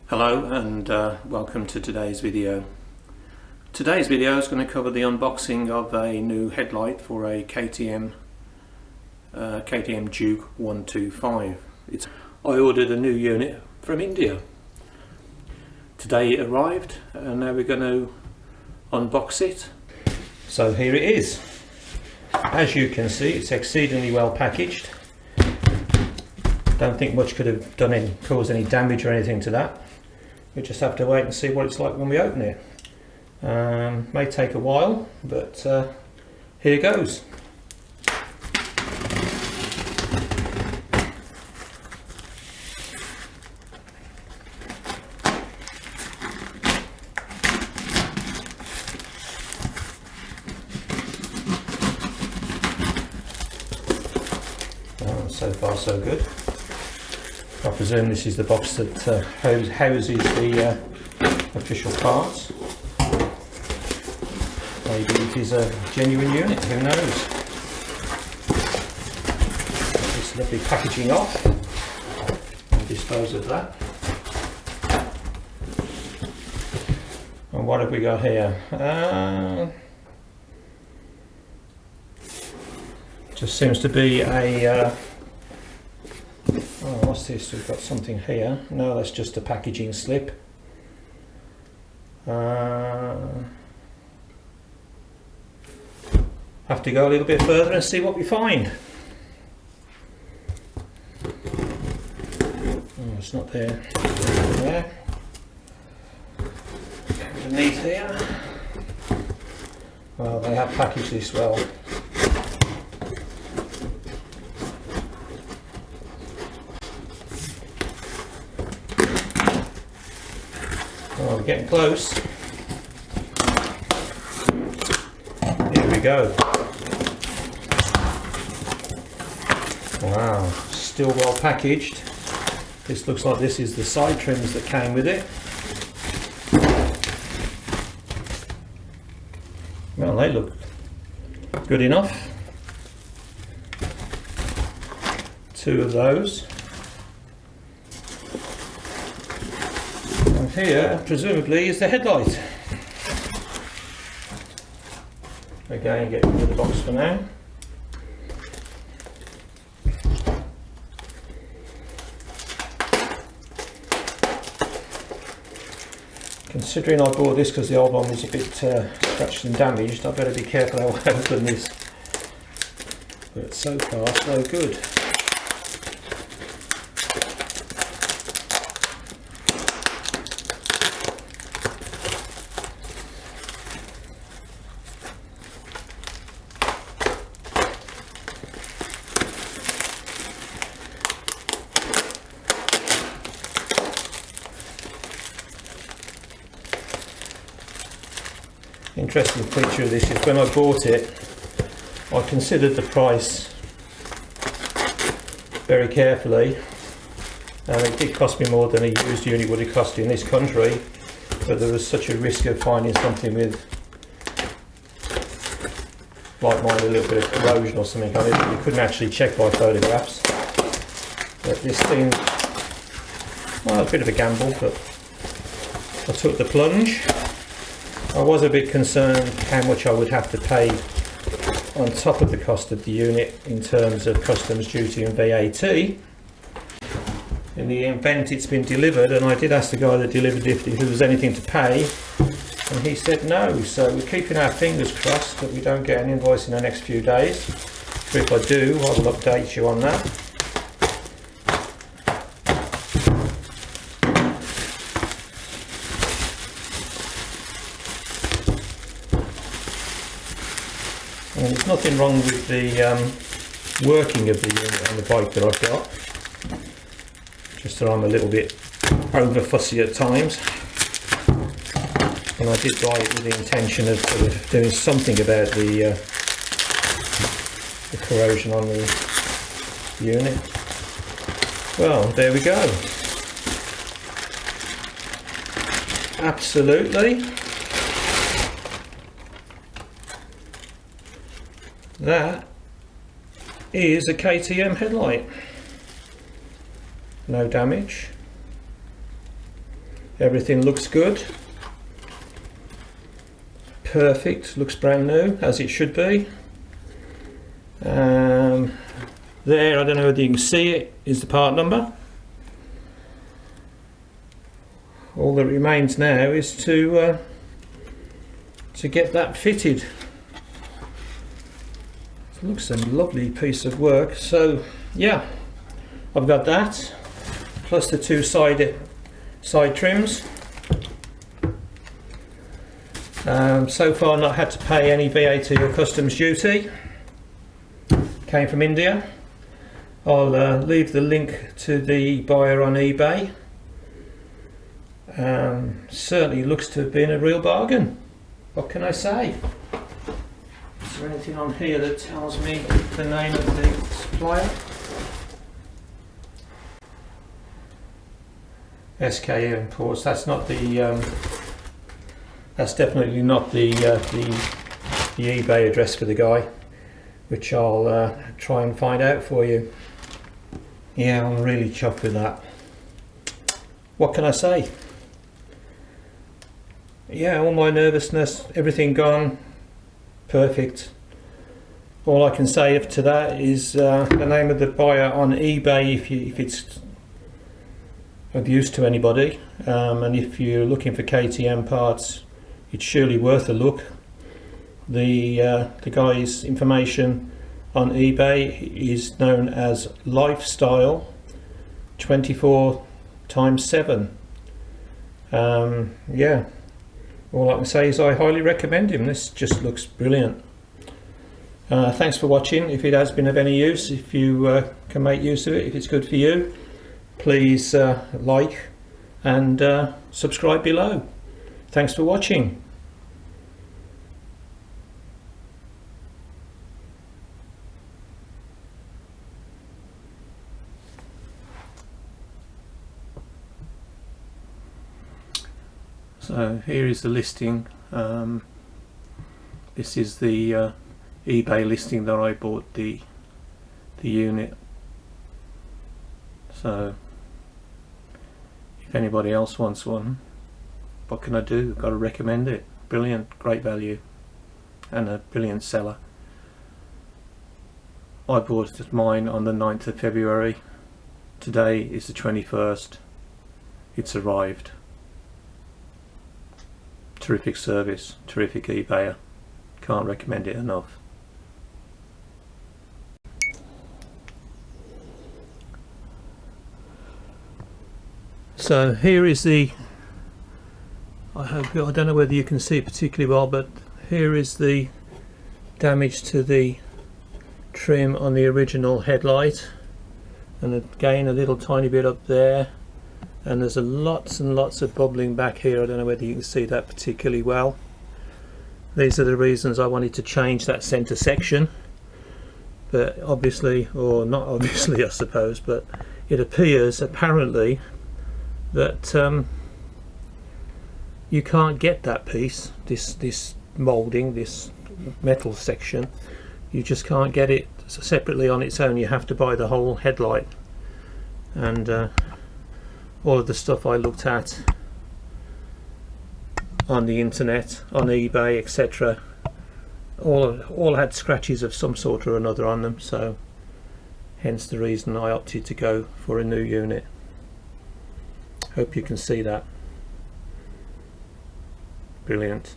Hello and welcome to today's video. Today's video is going to cover the unboxing of a new headlight for a KTM Duke 125. I ordered a new unit from India. Today it arrived and now we're going to unbox it. So here it is. As you can see, it's exceedingly well packaged. Don't think much could have caused any damage or anything to that. We just have to wait and see what it's like when we open it. May take a while, but here goes. So far so good. I presume this is the box that houses the official parts. Maybe it is a genuine unit, who knows. This lovely packaging off and dispose of that. And what have we got here? Just seems to be a oh, what's this? We've got something here. No, that's just a packaging slip. Have to go a little bit further and see what we find. Oh, it's not there. There. Underneath here. Well, they have packaged this well. Oh, we're getting close. Here we go. Wow, still well packaged. This looks like this is the side trims that came with it. Well, they look good enough. Two of those. And here, presumably, is the headlight. Again, get rid of the box for now. Considering I bought this because the old one was a bit scratched and damaged, I better be careful how I open this. But so far, so good. Interesting feature of this is when I bought it, I considered the price very carefully, and it did cost me more than a used unit would have cost in this country, but there was such a risk of finding something with, like mine, a little bit of corrosion or something on it that you couldn't actually check by photographs. But this thing, well, a bit of a gamble, but I took the plunge. I was a bit concerned how much I would have to pay on top of the cost of the unit in terms of customs duty and VAT. In the event it's been delivered, and I did ask the guy that delivered it if there was anything to pay, and he said no, so we're keeping our fingers crossed that we don't get an invoice in the next few days. But if I do, I will update you on that. And there's nothing wrong with the working of the unit on the bike that I've got. Just that I'm a little bit over fussy at times. And I did buy it with the intention of sort of doing something about the corrosion on the unit. Well, there we go. Absolutely. That is a KTM headlight. No damage. Everything looks good. Perfect, looks brand new, as it should be. There, I don't know whether you can see it, is the part number. All that remains now is to get that fitted. It looks a lovely piece of work. So yeah, I've got that, plus the two side trims. So far not had to pay any VAT or customs duty. Came from India. I'll leave the link to the buyer on eBay. Certainly looks to have been a real bargain. What can I say? Is there anything on here that tells me the name of the supplier? SK Imports. That's not the. That's definitely not the eBay address for the guy, which I'll try and find out for you. Yeah, I'm really chuffed with that. What can I say? Yeah, all my nervousness, everything gone, perfect. All I can say to that is the name of the buyer on eBay, if it's of use to anybody, and if you're looking for KTM parts, it's surely worth a look. The guy's information on eBay is known as Lifestyle 24x7. Yeah, all I can say is I highly recommend him. This just looks brilliant. Thanks for watching. If it has been of any use, if you can make use of it, if it's good for you, please like and subscribe below. Thanks for watching. So here is the listing. This is the eBay listing that I bought the unit. So if anybody else wants one, what can I do? Got to recommend it. Brilliant, great value, and a brilliant seller. I bought mine on the 9th of February. Today is the 21st. It's arrived. Terrific service, terrific eBayer. Can't recommend it enough. So here is the, I don't know whether you can see it particularly well, but here is the damage to the trim on the original headlight, and again a little tiny bit up there, and there's lots and lots of bubbling back here. I don't know whether you can see that particularly well. These are the reasons I wanted to change that center section, but obviously, or not obviously I suppose, but it appears apparently that you can't get that piece, this moulding, this metal section, you just can't get it separately on its own. You have to buy the whole headlight. And all of the stuff I looked at on the internet, on eBay, etc., all had scratches of some sort or another on them, so hence the reason I opted to go for a new unit. Hope you can see that. Brilliant.